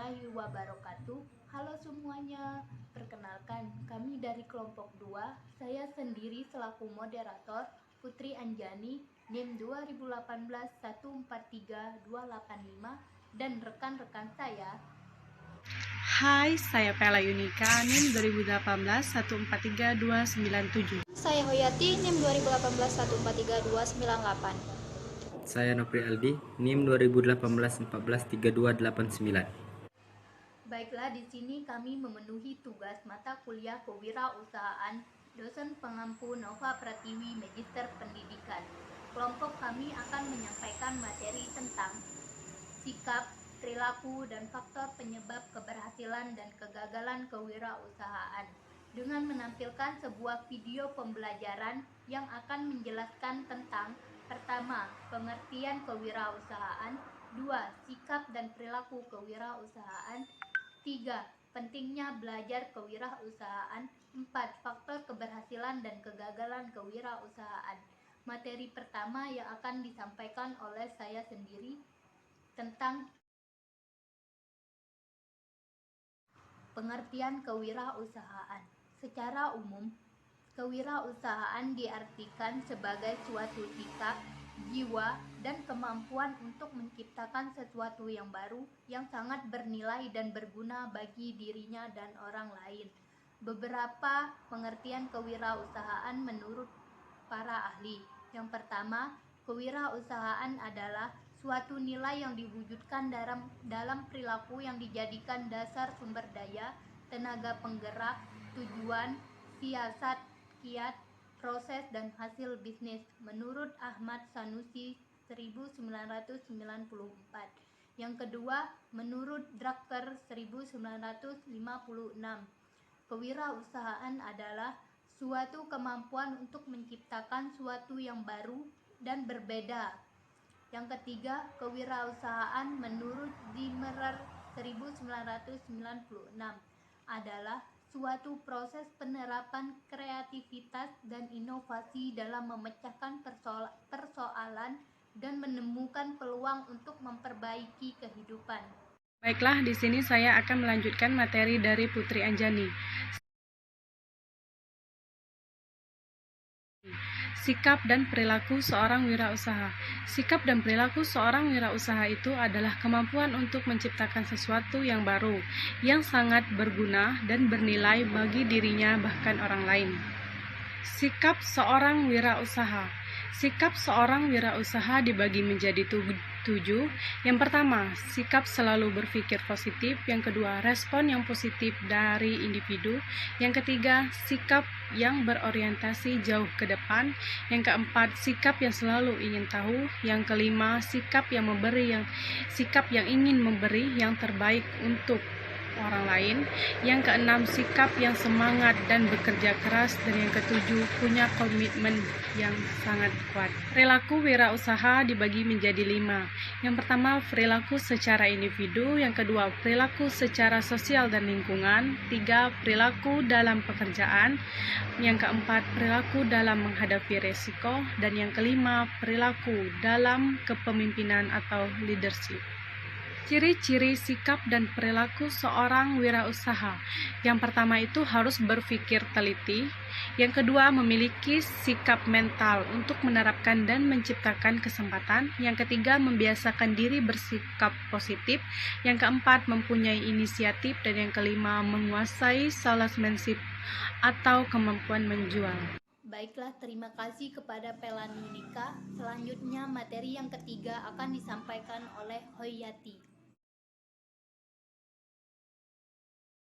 warahmatullahi wabarakatuh. Halo semuanya, perkenalkan kami dari kelompok 2. Saya sendiri selaku moderator Putri Anjani, NIM 2018-143285, dan rekan-rekan saya. Hai, saya Pela Yunika, NIM 2018-143297. Saya Hoyati, NIM 2018-143298. Saya Nopri Aldi, NIM 2018-143289. Baiklah, di sini kami memenuhi tugas mata kuliah kewirausahaan dosen pengampu Nova Pratiwi Magister Pendidikan. Kelompok kami akan menyampaikan materi tentang sikap, perilaku, dan faktor penyebab keberhasilan dan kegagalan kewirausahaan dengan menampilkan sebuah video pembelajaran yang akan menjelaskan tentang: pertama, pengertian kewirausahaan; 2, sikap dan perilaku kewirausahaan; 3, pentingnya belajar kewirausahaan; 4, faktor keberhasilan dan kegagalan kewirausahaan. Materi pertama yang akan disampaikan oleh saya sendiri tentang pengertian kewirausahaan. Secara umum, kewirausahaan diartikan sebagai suatu sikap, jiwa, dan kemampuan untuk menciptakan sesuatu yang baru yang sangat bernilai dan berguna bagi dirinya dan orang lain. Beberapa pengertian kewirausahaan menurut para ahli. Yang pertama, kewirausahaan adalah suatu nilai yang diwujudkan dalam perilaku yang dijadikan dasar sumber daya, tenaga penggerak, tujuan, siasat, kiat, proses, dan hasil bisnis, menurut Ahmad Sanusi 1994. Yang kedua, menurut Drucker 1956, kewirausahaan adalah suatu kemampuan untuk menciptakan suatu yang baru dan berbeda. Yang ketiga, kewirausahaan menurut Zimmerer 1996 adalah suatu proses penerapan kreativitas dan inovasi dalam memecahkan persoalan dan menemukan peluang untuk memperbaiki kehidupan. Baiklah, di sini saya akan melanjutkan materi dari Putri Anjani. Sikap dan perilaku seorang wirausaha. Sikap dan perilaku seorang wirausaha itu adalah kemampuan untuk menciptakan sesuatu yang baru, yang sangat berguna dan bernilai bagi dirinya bahkan orang lain. Sikap seorang wirausaha. Sikap seorang wirausaha dibagi menjadi 7. Yang pertama, sikap selalu berpikir positif. Yang kedua, respon yang positif dari individu. Yang ketiga, sikap yang berorientasi jauh ke depan. Yang keempat, sikap yang selalu ingin tahu. Yang kelima, sikap yang ingin memberi yang terbaik untuk orang lain. Yang keenam, sikap yang semangat dan bekerja keras. Dan yang ketujuh, punya komitmen yang sangat kuat. Perilaku wirausaha dibagi menjadi 5. Yang pertama, perilaku secara individu. Yang kedua, perilaku secara sosial dan lingkungan. 3, perilaku dalam pekerjaan. Yang keempat, perilaku dalam menghadapi resiko. Dan yang kelima, perilaku dalam kepemimpinan atau leadership. Ciri-ciri sikap dan perilaku seorang wirausaha. Yang pertama itu harus berpikir teliti. Yang kedua, memiliki sikap mental untuk menerapkan dan menciptakan kesempatan. Yang ketiga, membiasakan diri bersikap positif. Yang keempat, mempunyai inisiatif. Dan yang kelima, menguasai salesmanship atau kemampuan menjual. Baiklah, terima kasih kepada Pela Yunika. Selanjutnya, materi yang ketiga akan disampaikan oleh Hoyati.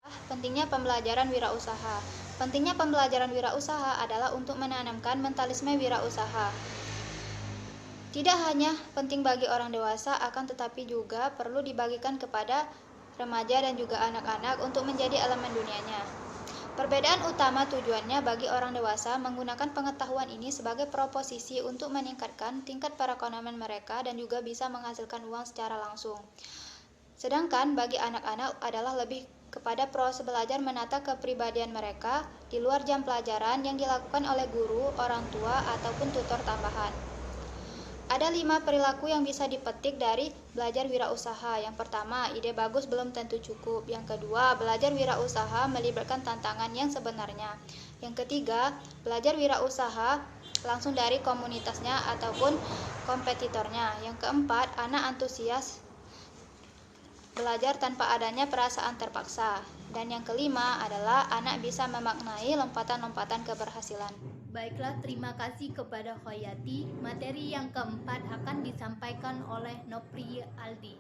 Pentingnya pembelajaran wirausaha. Pentingnya pembelajaran wirausaha adalah untuk menanamkan mentalisme wirausaha. Tidak hanya penting bagi orang dewasa, akan tetapi juga perlu dibagikan kepada remaja dan juga anak-anak untuk menjadi elemen dunianya. Perbedaan utama tujuannya bagi orang dewasa menggunakan pengetahuan ini sebagai proposisi untuk meningkatkan tingkat perekonomian mereka dan juga bisa menghasilkan uang secara langsung. Sedangkan bagi anak-anak adalah lebih kepada proses belajar menata kepribadian mereka di luar jam pelajaran yang dilakukan oleh guru, orang tua, ataupun tutor tambahan. Ada 5 perilaku yang bisa dipetik dari belajar wirausaha. Yang pertama, ide bagus belum tentu cukup. Yang kedua, belajar wirausaha melibatkan tantangan yang sebenarnya. Yang ketiga, belajar wirausaha langsung dari komunitasnya ataupun kompetitornya. Yang keempat, anak antusias belajar tanpa adanya perasaan terpaksa. Dan yang kelima adalah anak bisa memaknai lompatan-lompatan keberhasilan. Baiklah, terima kasih kepada Khoyati. Materi yang keempat akan disampaikan oleh Nopri Aldi.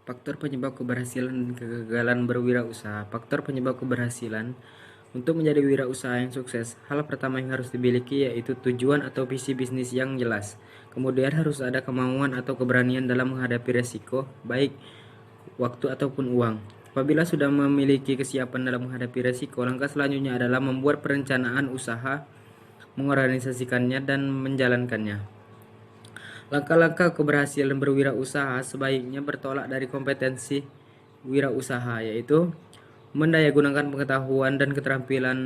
Faktor penyebab keberhasilan dan kegagalan berwirausaha. Faktor penyebab keberhasilan untuk menjadi wirausaha yang sukses, hal pertama yang harus dimiliki yaitu tujuan atau visi bisnis yang jelas. Kemudian harus ada kemauan atau keberanian dalam menghadapi resiko, baik waktu ataupun uang. Apabila sudah memiliki kesiapan dalam menghadapi resiko, langkah selanjutnya adalah membuat perencanaan usaha, mengorganisasikannya, dan menjalankannya. Langkah-langkah keberhasilan berwirausaha sebaiknya bertolak dari kompetensi wirausaha, yaitu mendayagunakan pengetahuan dan keterampilan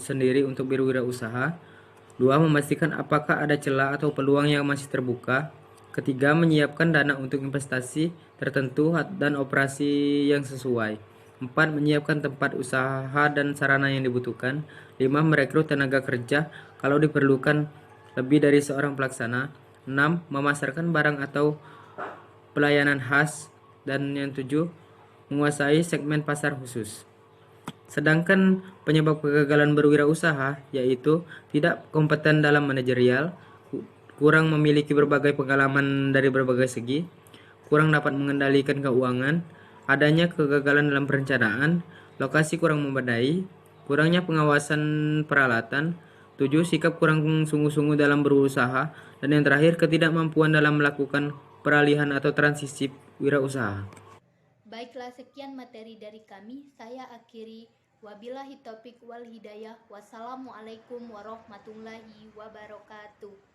sendiri untuk berwirausaha. 2. Memastikan apakah ada celah atau peluang yang masih terbuka. Ketiga, menyiapkan dana untuk investasi tertentu dan operasi yang sesuai. 4. Menyiapkan tempat usaha dan sarana yang dibutuhkan. 5. Merekrut tenaga kerja kalau diperlukan lebih dari seorang pelaksana. 6. Memasarkan barang atau pelayanan khas. Dan yang 7, menguasai segmen pasar khusus. Sedangkan penyebab kegagalan berwirausaha yaitu tidak kompeten dalam manajerial, kurang memiliki berbagai pengalaman dari berbagai segi, kurang dapat mengendalikan keuangan, adanya kegagalan dalam perencanaan, lokasi kurang memadai, kurangnya pengawasan peralatan, 7. Sikap kurang sungguh-sungguh dalam berusaha, dan yang terakhir ketidakmampuan dalam melakukan peralihan atau transisi wirausaha. Baiklah, sekian materi dari kami. Saya akhiri. Wabillahi taufik wal hidayah. Wassalamualaikum warahmatullahi wabarakatuh.